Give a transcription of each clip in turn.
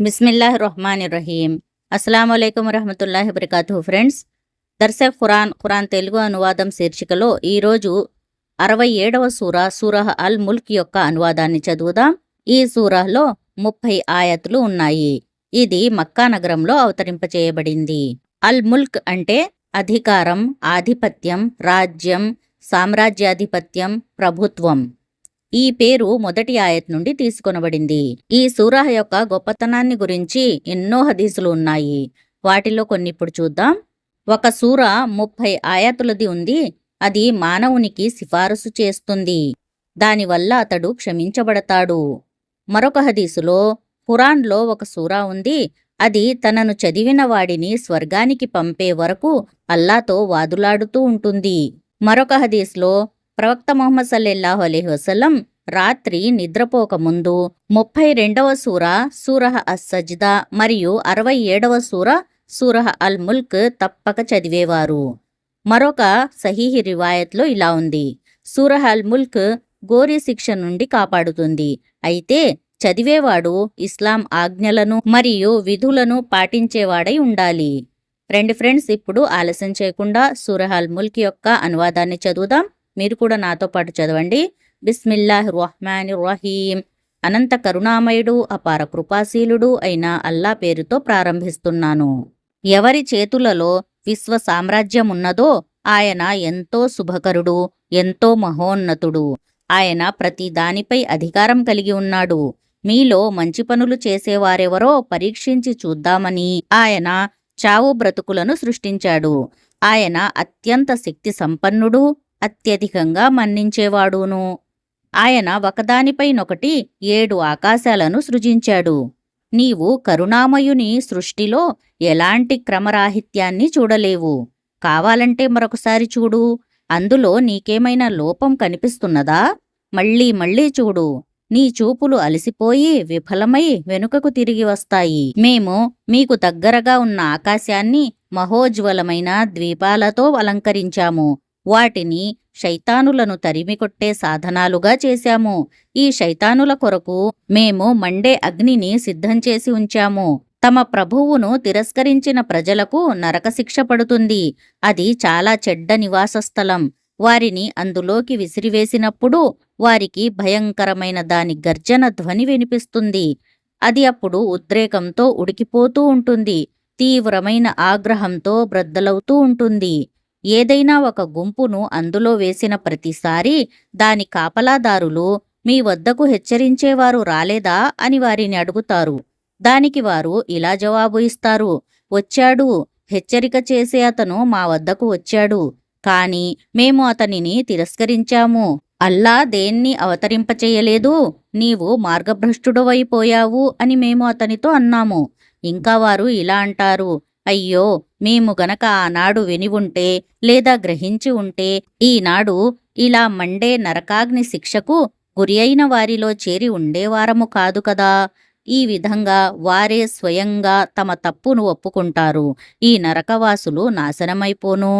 బిస్మిల్లాహిర్రహ్మానిర్రహీం. అస్సలాముఅలైకుం వరహమతుల్లాహి వబరకాతుహు. Friends, దర్సె Quran Telugu అనువాదం శీర్షికలో ఈరోజు 67వ సూరహ్ అల్ ముల్క్ యొక్క అనువాదాన్ని చదువుదాం. ఈ సూరహ్లో 30 ఆయతులు ఉన్నాయి. ఇది మక్కా నగరంలో అవతరింపచేయబడింది. అల్ ముల్క్ అంటే అధికారం, ఆధిపత్యం, రాజ్యం, సామ్రాజ్యాధిపత్యం, ప్రభుత్వం. ఈ పేరు మొదటి ఆయత్ నుండి తీసుకొనబడింది. ఈ సూరహ్ యొక్క గొప్పతనాన్ని గురించి ఎన్నో హదీసులు ఉన్నాయి. వాటిలో కొన్ని ఇప్పుడు చూద్దాం. ఒక సూర 30 ఆయతులది ఉంది. అది మానవునికి సిఫారసు చేస్తుంది. దానివల్ల అతడు క్షమించబడతాడు. మరొక హదీసులో ఖురాన్లో ఒక సూరా ఉంది. అది తనను చదివిన వాడిని స్వర్గానికి పంపే వరకు అల్లాతో వాదులాడుతూ ఉంటుంది. మరొక హదీస్లో ప్రవక్త ముహమ్మద్ సల్లల్లాహు అలైహి వసల్లం రాత్రి నిద్రపోకముందు 32వ సూరహ్ అస్-సజ్దా మరియు 67వ సూరహ్ అల్ ముల్క్ తప్పక చదివేవారు. మరొక సహీహ్ రివాయత్లో ఇలా ఉంది: సూరహ్ అల్ ముల్క్ గోరి శిక్ష నుండి కాపాడుతుంది. అయితే చదివేవాడు ఇస్లాం ఆజ్ఞలను మరియు విధులను పాటించేవాడై ఉండాలి. ఫ్రెండ్స్, ఇప్పుడు ఆలస్యం చేయకుండా సూరహ్ అల్ ముల్క్ యొక్క అనువాదాన్ని చదువుదాం. మీరు కూడా నాతో పాటు చదవండి. బిస్మిల్లాహిర్రహ్మానిర్రహీం. అనంత కరుణామయుడు, అపార కృపాశీలుడు అయిన అల్లా పేరుతో ప్రారంభిస్తున్నాను. ఎవరి చేతులలో విశ్వ సామ్రాజ్యమున్నదో ఆయన ఎంతో శుభకరుడు, ఎంతో మహోన్నతుడు. ఆయన ప్రతి దానిపై అధికారం కలిగి ఉన్నాడు. మీలో మంచి పనులు చేసేవారెవరో పరీక్షించి చూద్దామని ఆయన చావు బ్రతుకులను సృష్టించాడు. ఆయన అత్యంత శక్తి సంపన్నుడు, అత్యధికంగా మన్నించేవాడును. ఆయన ఒకదానిపైనొకటి 7 ఆకాశాలను సృజించాడు. నీవు కరుణామయుని సృష్టిలో ఎలాంటి క్రమరాహిత్యాన్ని చూడలేవు. కావాలంటే మరొకసారి చూడు. అందులో నీకేమైనా లోపం కనిపిస్తున్నదా? మళ్ళీ చూడు. నీ చూపులు అలసిపోయి విఫలమై వెనుకకు తిరిగి వస్తాయి. మేము మీకు దగ్గరగా ఉన్న ఆకాశాన్ని మహోజ్వలమైన ద్వీపాలతో అలంకరించాము. వాటిని శైతానులను తరిమికొట్టే సాధనాలుగా చేశాము. ఈ శైతానుల కొరకు మేము మండే అగ్నిని సిద్ధం చేసి ఉంచాము. తమ ప్రభువును తిరస్కరించిన ప్రజలకు నరకశిక్ష పడుతుంది. అది చాలా చెడ్డ నివాస స్థలం. వారిని అందులోకి విసిరివేసినప్పుడు వారికి భయంకరమైన దాని గర్జన ధ్వని వినిపిస్తుంది. అది అప్పుడు ఉద్రేకంతో ఉడికిపోతూ ఉంటుంది. తీవ్రమైన ఆగ్రహంతో బ్రద్దలవుతూ ఉంటుంది. ఏదైనా ఒక గుంపును అందులో వేసిన ప్రతిసారి దాని కాపలాదారులు మీ వద్దకు హెచ్చరించేవారు రాలేదా అని వారిని అడుగుతారు. దానికి వారు ఇలా జవాబు ఇస్తారు: వచ్చాడు, హెచ్చరిక చేసే అతను మా వద్దకు వచ్చాడు, కాని మేము అతనిని తిరస్కరించాము. అల్లా దేన్ని అవతరింపచేయలేదు, నీవు మార్గభ్రష్టుడవైపోయావు అని మేము అతనితో అన్నాము. ఇంకా వారు ఇలా అంటారు: అయ్యో, మేము గనక ఆనాడు విని ఉంటే లేదా గ్రహించి ఉంటే ఈనాడు ఇలా మండే నరకాగ్ని శిక్షకు గురి అయిన వారిలో చేరి ఉండేవారము కాదు కదా. ఈ విధంగా వారే స్వయంగా తమ తప్పును ఒప్పుకుంటారు. ఈ నరకవాసులు నాశనమైపోను.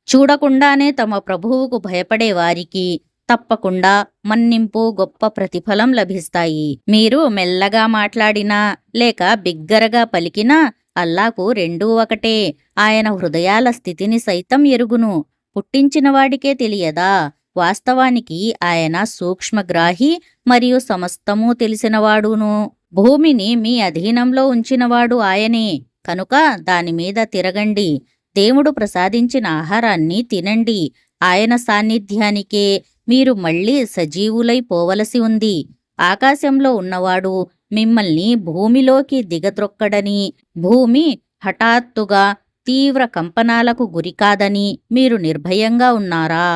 చూడకుండానే తమ ప్రభువుకు భయపడే వారికి తప్పకుండా మన్నింపు, గొప్ప ప్రతిఫలం లభిస్తాయి. మీరు మెల్లగా మాట్లాడినా లేక బిగ్గరగా పలికినా అల్లాకు రెండూ ఒకటే. ఆయన హృదయాల స్థితిని సైతం ఎరుగును. పుట్టించినవాడికే తెలియదా? వాస్తవానికి ఆయన సూక్ష్మగ్రాహి మరియు సమస్తమూ తెలిసినవాడును. భూమిని మీ అధీనంలో ఉంచినవాడు ఆయనే. కనుక దానిమీద తిరగండి. దేవుడు ప్రసాదించిన ఆహారాన్ని తినండి. ఆయన సాన్నిధ్యానికే మీరు మళ్ళీ సజీవులై పోవలసి ఉంది. ఆకాశంలో ఉన్నవాడు మిమ్మల్ని భూమిలోకి దిగద్రొక్కడని, భూమి హఠాత్తుగా తీవ్ర కంపనాలకు గురికాదని మీరు నిర్భయంగా ఉన్నారా?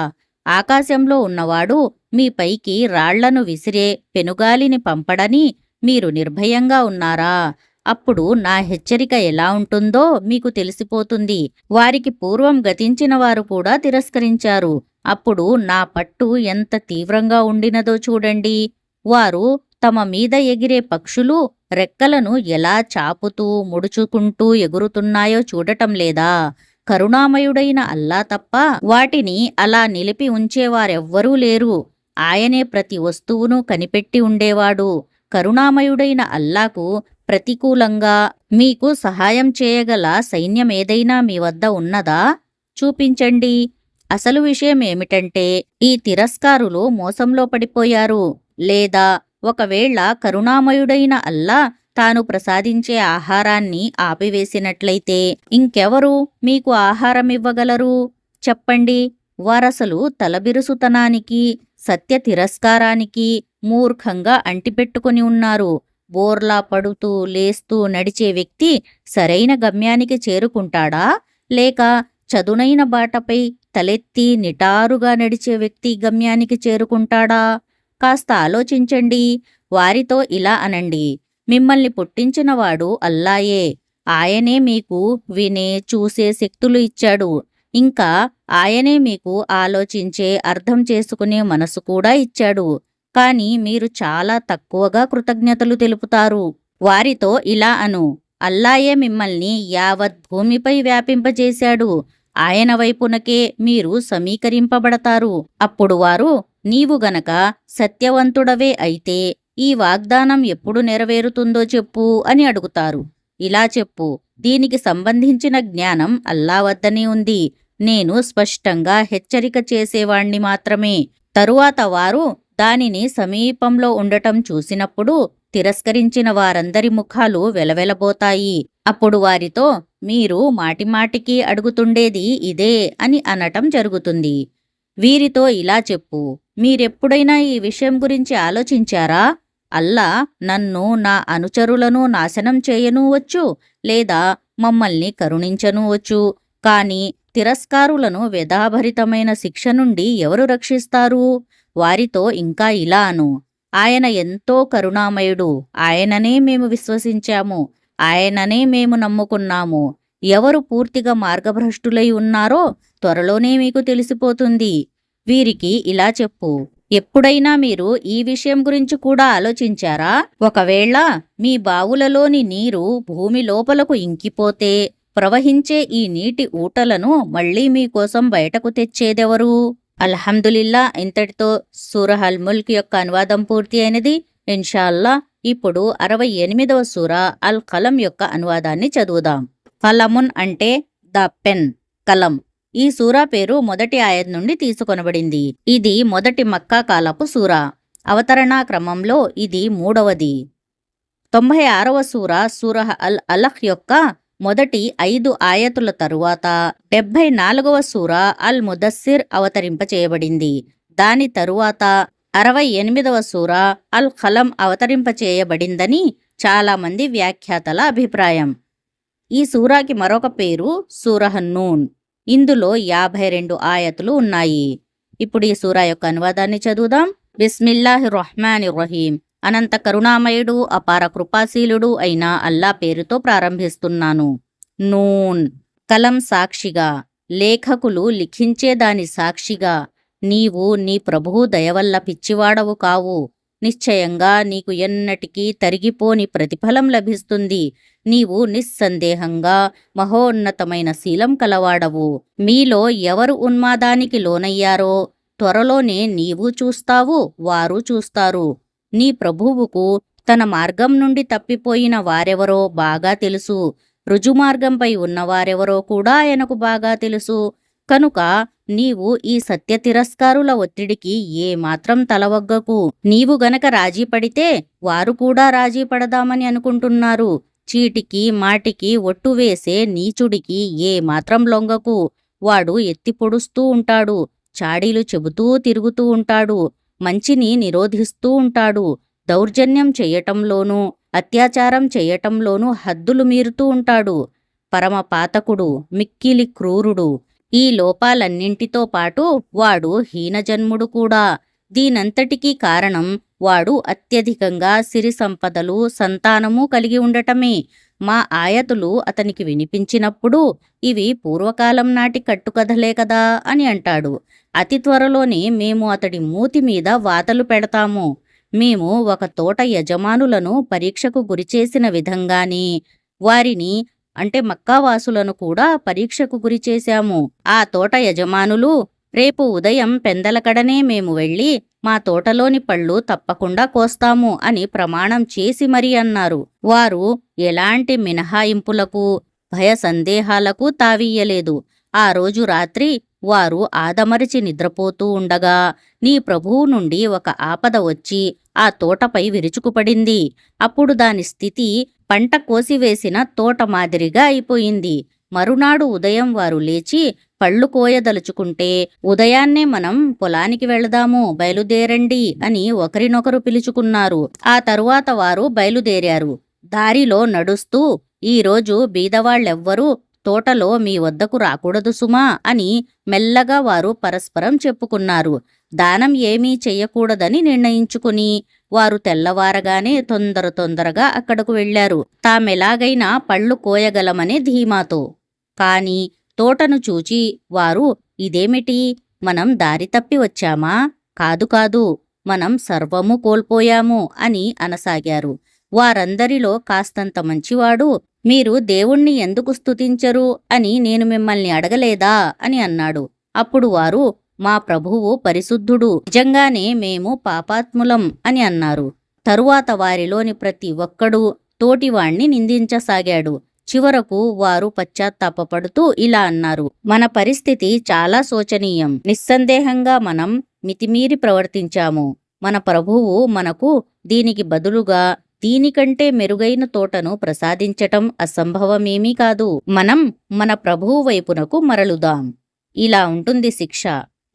ఆకాశంలో ఉన్నవాడు మీపైకి రాళ్లను విసిరే పెనుగాలిని పంపడని మీరు నిర్భయంగా ఉన్నారా? అప్పుడు నా హెచ్చరిక ఎలా ఉంటుందో మీకు తెలిసిపోతుంది. వారికి పూర్వం గతించిన వారు కూడా తిరస్కరించారు. అప్పుడు నా పట్టు ఎంత తీవ్రంగా ఉండినదో చూడండి. వారు తమ మీద ఎగిరే పక్షులు రెక్కలను ఎలా చాపుతూ ముడుచుకుంటూ ఎగురుతున్నాయో చూడటం లేదా? కరుణామయుడైన అల్లా తప్ప వాటిని అలా నిలిపి ఉంచేవారెవ్వరూ లేరు. ఆయనే ప్రతి వస్తువును కనిపెట్టి ఉండేవాడు. కరుణామయుడైన అల్లాకు ప్రతికూలంగా మీకు సహాయం చేయగల సైన్యమేదైనా మీ వద్ద ఉన్నదా? చూపించండి. అసలు విషయం ఏమిటంటే ఈ తిరస్కారులు మోసంలో పడిపోయారు. లేదా ఒకవేళ కరుణామయుడైన అల్లా తాను ప్రసాదించే ఆహారాన్ని ఆపివేసినట్లయితే ఇంకెవరు మీకు ఆహారమివ్వగలరు? చెప్పండి. వారసలు తలబిరుసుతనానికి, సత్య తిరస్కారానికి మూర్ఖంగా అంటిపెట్టుకుని ఉన్నారు. బోర్లా పడుతూ లేస్తూ నడిచే వ్యక్తి సరైన గమ్యానికి చేరుకుంటాడా? లేక చదునైన బాటపై తలెత్తి నిటారుగా నడిచే వ్యక్తి గమ్యానికి చేరుకుంటాడా? కాస్త ఆలోచించండి. వారితో ఇలా అనండి, మిమ్మల్ని పుట్టించినవాడు అల్లాయే. ఆయనే మీకు వినే చూసే శక్తులు ఇచ్చాడు. ఇంకా ఆయనే మీకు ఆలోచించే అర్థం చేసుకునే మనసు కూడా ఇచ్చాడు. కాని మీరు చాలా తక్కువగా కృతజ్ఞతలు తెలుపుతారు. వారితో ఇలా అను, అల్లాయే మిమ్మల్ని యావత్ భూమిపై వ్యాపింపజేశాడు. ఆయన వైపునకే మీరు సమీకరింపబడతారు. అప్పుడు వారు, నీవు గనక సత్యవంతుడవే అయితే ఈ వాగ్దానం ఎప్పుడు నెరవేరుతుందో చెప్పు అని అడుగుతారు. ఇలా చెప్పు, దీనికి సంబంధించిన జ్ఞానం అల్లా వద్దనే ఉంది. నేను స్పష్టంగా హెచ్చరిక చేసేవాణ్ణి మాత్రమే. తరువాత వారు దానిని సమీపంలో ఉండటం చూసినప్పుడు తిరస్కరించిన వారందరి ముఖాలు వెలవెలబోతాయి. అప్పుడు వారితో, మీరు మాటిమాటికి అడుగుతుండేది ఇదే అని అనటం జరుగుతుంది. వీరితో ఇలా చెప్పు, మీరెప్పుడైనా ఈ విషయం గురించి ఆలోచించారా? అల్లా నన్ను, నా అనుచరులను నాశనం చేయనూవచ్చు, లేదా మమ్మల్ని కరుణించనూవచ్చు. కాని తిరస్కారులను వ్యధాభరితమైన శిక్ష నుండి ఎవరు రక్షిస్తారు? వారితో ఇంకా ఇలా అను, ఆయన ఎంతో కరుణామయుడు. ఆయననే మేము విశ్వసించాము. ఆయననే మేము నమ్ముకున్నాము. ఎవరు పూర్తిగా మార్గభ్రష్టులై ఉన్నారో త్వరలోనే మీకు తెలిసిపోతుంది. వీరికి ఇలా చెప్పు, ఎప్పుడైనా మీరు ఈ విషయం గురించి కూడా ఆలోచించారా? ఒకవేళ మీ బావులలోని నీరు భూమి లోపలకు ఇంకిపోతే ప్రవహించే ఈ నీటి ఊటలను మళ్లీ మీకోసం బయటకు తెచ్చేదెవరు? అల్హమ్దులిల్లా. ఇంతటితో సూరహ్ అల్ ముల్క్ యొక్క అనువాదం పూర్తి అయినది. ఇన్షాల్లా ఇప్పుడు 68వ సూర అల్ కలం యొక్క అనువాదాన్ని చదువుదాం. కలమున్ అంటే ద పెన్, కలం. ఈ సూరా పేరు మొదటి ఆయత్ నుండి తీసుకొనబడింది. ఇది మొదటి మక్కా కాలపు సూరా. అవతరణా క్రమంలో ఇది మూడవది. 96వ సూర సూరహ్ అల్ అలహ్ యొక్క మొదటి 5 ఆయతుల తరువాత 74వ సూర అల్ ముదస్సిర్ అవతరింపచేయబడింది. దాని తరువాత 68వ సూర అల్ కలం అవతరింపచేయబడిందని చాలామంది వ్యాఖ్యాతల అభిప్రాయం. ఈ సూరాకి మరొక పేరు సూరహ్ నూన్. ఇందులో 52 ఆయతులు ఉన్నాయి. ఇప్పుడు ఈ సూరా యొక్క అనువాదాన్ని చదువుదాం. బిస్మిల్లాహిర్ రహ్మానిర్ రహీం. అనంత కరుణామయుడు, అపార కృపాశీలుడు అయిన అల్లా పేరుతో ప్రారంభిస్తున్నాను. నూన్. కలం సాక్షిగా, లేఖకులు లిఖించేదాని సాక్షిగా. నీవు నీ ప్రభువు దయవల్ల పిచ్చివాడవు కావు. నిశ్చయంగా నీకు ఎన్నటికీ తరిగిపోని ప్రతిఫలం లభిస్తుంది. నీవు నిస్సందేహంగా మహోన్నతమైన శీలం కలవాడవు. మీలో ఎవరు ఉన్మాదానికి లోనయ్యారో త్వరలోనే నీవు చూస్తావు, వారు చూస్తారు. నీ ప్రభువుకు తన మార్గం నుండి తప్పిపోయిన వారెవరో బాగా తెలుసు. రుజుమార్గంపై ఉన్నవారెవరో కూడా ఆయనకు బాగా తెలుసు. కనుక నీవు ఈ సత్య తిరస్కారుల ఒత్తిడికి ఏమాత్రం తలవగ్గకు. నీవు గనక రాజీ పడితే వారు కూడా రాజీ పడదామని అనుకుంటున్నారు. చీటికి మాటికి ఒట్టు వేసే నీచుడికి ఏమాత్రం లొంగకు. వాడు ఎత్తి పొడుస్తూ ఉంటాడు, చాడీలు చెబుతూ తిరుగుతూ ఉంటాడు, మంచిని నిరోధిస్తూ ఉంటాడు, దౌర్జన్యం చెయ్యటంలోనూ అత్యాచారం చెయ్యటంలోనూ హద్దులు మీరుతూ ఉంటాడు. పరమ పాతకుడు, మిక్కిలి క్రూరుడు. ఈ లోపాలన్నింటితో పాటు వాడు హీనజన్ముడు కూడా. దీనంతటికీ కారణం వాడు అత్యధికంగా సిరి సంపదలు, సంతానము కలిగి ఉండటమే. మా ఆయతులు అతనికి వినిపించినప్పుడు ఇవి పూర్వకాలం నాటి కట్టుకథలే కదా అని అంటాడు. అతి త్వరలోనే మేము అతడి మూతి మీద వాతలు పెడతాము. మేము ఒక తోట యజమానులను పరీక్షకు గురిచేసిన విధంగానే వారిని అంటే మక్కావాసులను కూడా పరీక్షకు గురిచేశాము. ఆ తోట యజమానులు రేపు ఉదయం పెందలకడనే మేము వెళ్ళి మా తోటలోని పళ్ళు తప్పకుండా కోస్తాము అని ప్రమాణం చేసి మరీ అన్నారు. వారు ఎలాంటి మినహాయింపులకు భయ సందేహాలకు తావీయలేదు. ఆ రోజు రాత్రి వారు ఆదమరిచి నిద్రపోతూ ఉండగా నీ ప్రభువు నుండి ఒక ఆపద వచ్చి ఆ తోటపై విరుచుకుపడింది. అప్పుడు దాని స్థితి పంట కోసివేసిన తోట మాదిరిగా అయిపోయింది. మరునాడు ఉదయం వారు లేచి పళ్ళు కోయదలుచుకుంటే ఉదయాన్నే మనం పొలానికి వెళదాము, బయలుదేరండి అని ఒకరినొకరు పిలుచుకున్నారు. ఆ తరువాత వారు బయలుదేరారు. దారిలో నడుస్తూ ఈరోజు బీదవాళ్లెవ్వరూ తోటలో మీ వద్దకు రాకూడదు సుమా అని మెల్లగా వారు పరస్పరం చెప్పుకున్నారు. దానం ఏమీ చెయ్యకూడదని నిర్ణయించుకుని వారు తెల్లవారగానే తొందరగా అక్కడకు వెళ్లారు, తామెలాగైనా పళ్ళు కోయగలమనే ధీమాతో. కాని తోటను చూచి వారు, ఇదేమిటి, మనం దారి తప్పి వచ్చామా? కాదు, మనం సర్వము కోల్పోయాము అని అనసాగారు. వారందరిలో కాస్తంత మంచివాడు, మీరు దేవుణ్ణి ఎందుకు స్తుతించరు అని నేను మిమ్మల్ని అడగలేదా అని అన్నాడు. అప్పుడు వారు, మా ప్రభువు పరిశుద్ధుడు, నిజంగానే మేము పాపాత్ములం అని అన్నారు. తరువాత వారిలోని ప్రతి ఒక్కడూ తోటివాణ్ణి నిందించసాగాడు. చివరకు వారు పశ్చాత్తాపపడుతూ ఇలా అన్నారు, మన పరిస్థితి చాలా శోచనీయం. నిస్సందేహంగా మనం మితిమీరి ప్రవర్తించాము. మన ప్రభువు మనకు దీనికి బదులుగా దీనికంటే మెరుగైన తోటను ప్రసాదించటం అసంభవమేమీ కాదు. మనం మన ప్రభువు వైపునకు మరలుదాం. ఇలా ఉంటుంది శిక్ష.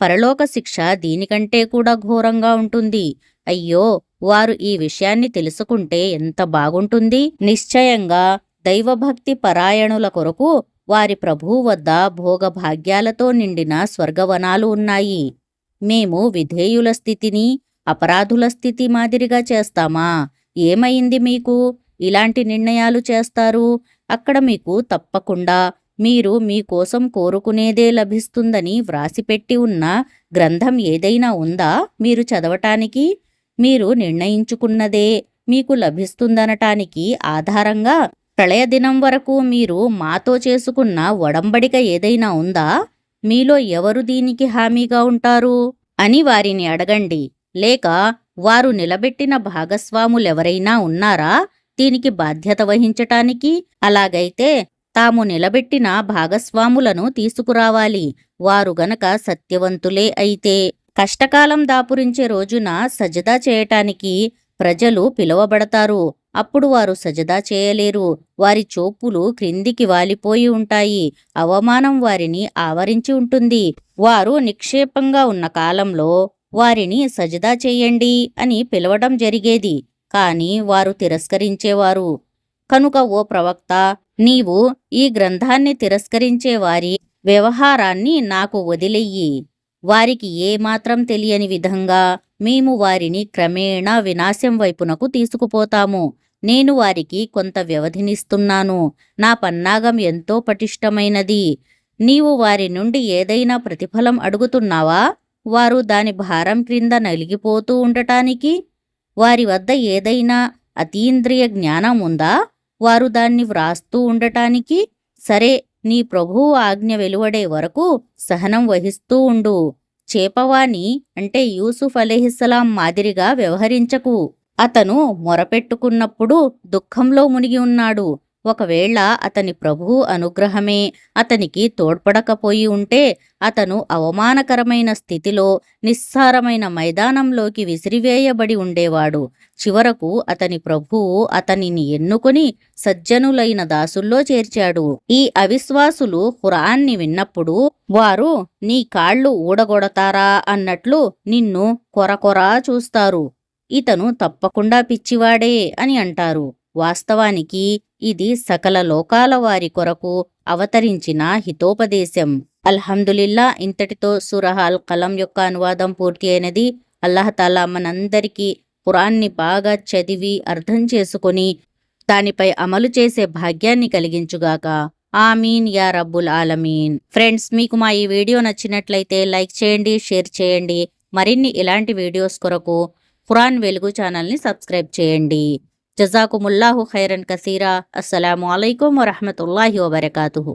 పరలోక శిక్ష దీనికంటే కూడా ఘోరంగా ఉంటుంది. అయ్యో, వారు ఈ విషయాన్ని తెలుసుకుంటే ఎంత బాగుంటుంది. నిశ్చయంగా దైవభక్తి పరాయణుల కొరకు వారి ప్రభువు వద్ద భోగభాగ్యాలతో నిండిన స్వర్గవనాలు ఉన్నాయి. మేము విధేయుల స్థితిని అపరాధుల స్థితి మాదిరిగా చేస్తామా? ఏమైంది మీకు? ఇలాంటి నిర్ణయాలు చేస్తారు. అక్కడ మీకు తప్పకుండా మీరు మీకోసం కోరుకునేదే లభిస్తుందని వ్రాసిపెట్టి ఉన్న గ్రంథం ఏదైనా ఉందా మీరు చదవటానికి? మీరు నిర్ణయించుకున్నదే మీకు లభిస్తుందనటానికి ఆధారంగా ప్రళయదినం వరకు మీరు మాతో చేసుకున్న ఒడంబడిక ఏదైనా ఉందా? మీలో ఎవరు దీనికి హామీగా ఉంటారు అని వారిని అడగండి. లేక వారు నిలబెట్టిన భాగస్వాములెవరైనా ఉన్నారా దీనికి బాధ్యత వహించటానికి? అలాగైతే తాము నిలబెట్టిన భాగస్వాములను తీసుకురావాలి. వారు గనక సత్యవంతులే అయితే కష్టకాలం దాపురించే రోజున సజదా చేయటానికి ప్రజలు పిలువబడతారు. అప్పుడు వారు సజదా చేయలేరు. వారి చోపులు క్రిందికి వాలిపోయి ఉంటాయి. అవమానం వారిని ఆవరించి ఉంటుంది. వారు నిక్షేపంగా ఉన్న కాలంలో వారిని సజదా చేయండి అని పిలవడం జరిగేది. కాని వారు తిరస్కరించేవారు. కనుక ఓ ప్రవక్త, నీవు ఈ గ్రంథాన్ని తిరస్కరించే వారి వ్యవహారాన్ని నాకు వదిలెయ్యి. వారికి ఏమాత్రం తెలియని విధంగా మేము వారిని క్రమేణా వినాశం వైపునకు తీసుకుపోతాము. నేను వారికి కొంత వ్యవధినిస్తున్నాను. నా పన్నాగం ఎంతో పటిష్టమైనది. నీవు వారి నుండి ఏదైనా ప్రతిఫలం అడుగుతున్నావా? వారు దాని భారం క్రింద నలిగిపోతూ ఉండటానికి? వారి వద్ద ఏదైనా అతీంద్రియ జ్ఞానం ఉందా వారు దాన్ని వ్రాస్తూ ఉండటానికి? సరే, నీ ప్రభువు ఆజ్ఞ వెలువడే వరకు సహనం వహిస్తూ ఉండు. చేపవాణి అంటే యూసుఫ్ అలైహిస్సలాం మాదిరిగా వ్యవహరించకు. అతను మొరపెట్టుకున్నప్పుడు దుఃఖంలో మునిగి ఉన్నాడు. ఒకవేళ అతని ప్రభువు అనుగ్రహమే అతనికి తోడ్పడకపోయి ఉంటే అతను అవమానకరమైన స్థితిలో నిస్సారమైన మైదానంలోకి విసిరివేయబడి ఉండేవాడు. చివరకు అతని ప్రభువు అతనిని ఎన్నుకొని సజ్జనులైన దాసుల్లో చేర్చాడు. ఈ అవిశ్వాసులు ఖురాన్ని విన్నప్పుడు వారు నీ కాళ్ళు ఊడగొడతారా అన్నట్లు నిన్ను కొరకొరా చూస్తారు. ఇతను తప్పకుండా పిచ్చివాడే అని అంటారు. వాస్తవానికి ఇది సకల లోకాల వారి కొరకు అవతరించిన హితోపదేశం. అల్హమ్దులిల్లా, ఇంతటితో సూరహ్ అల్ కలం యొక్క అనువాదం పూర్తి అయినది. అల్లాహతాలా మనందరికీ ఖురాన్ని బాగా చదివి అర్థం చేసుకొని దానిపై అమలు చేసే భాగ్యాన్ని కలిగించుగాక. ఆమీన్ యా రబ్బుల్ ఆలమీన్. ఫ్రెండ్స్, మీకు మా ఈ వీడియో నచ్చినట్లయితే లైక్ చేయండి, షేర్ చేయండి. మరిన్ని ఇలాంటి వీడియోస్ కొరకు ఖురాన్ వెలుగు ఛానల్ని సబ్స్క్రైబ్ చేయండి. జజాకుముల్లాహు ఖైరన్ కసీరా. అస్సలాము అలైకుం వరహ్మతుల్లాహి వబరకాతుహు.